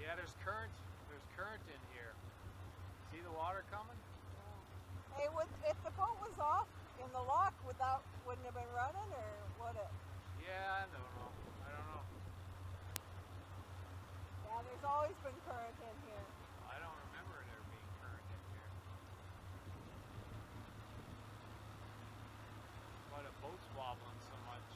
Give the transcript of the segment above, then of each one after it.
Yeah, there's current. There's current in here. See the water coming? Hey, if the boat was off in the lock, wouldn't it have been running, or would it? Yeah, I don't know. I don't know. Yeah, there's always been current in here. I don't remember there being current in here. Why the boat's wobbling so much?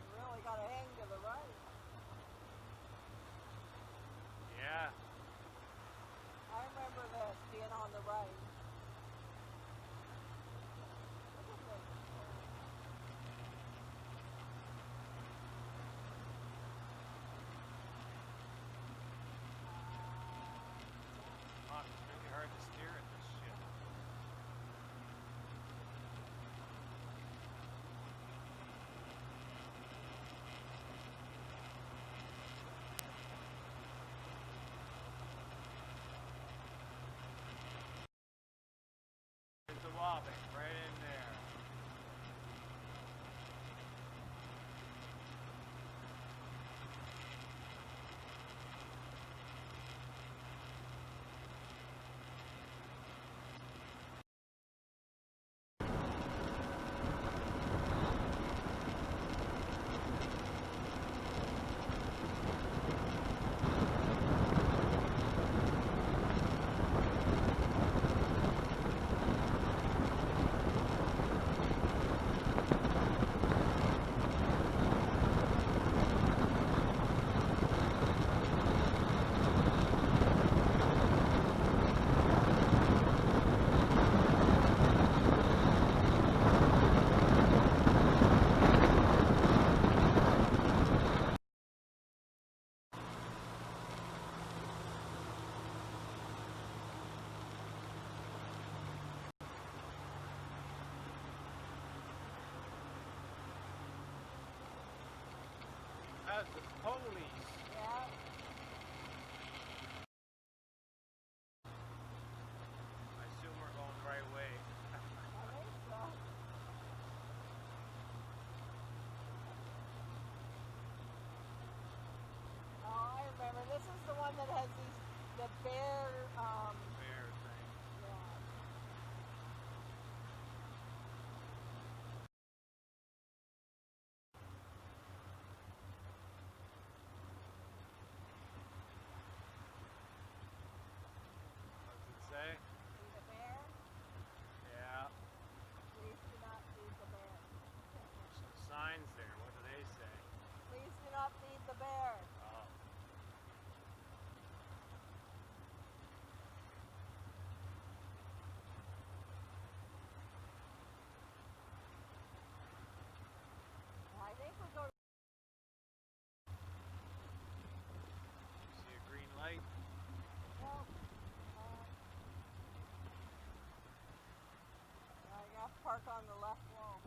You really got to hang to the right. Yeah. I remember this being on the right. Look at this. Fuck, it's really hard to steer in this shit. There's the wobbing right in there. That's the police. Yeah. I assume we're going the right way. I think so. Oh, I remember. This is the one that has the bear, Bear thing. yeah. What's it say? See the bear? Yeah. Please do not feed the bear. Some signs there. What do they say? Please do not feed the bear. Oh. I think we'll go to See a green light? well, I got to park on the left wall.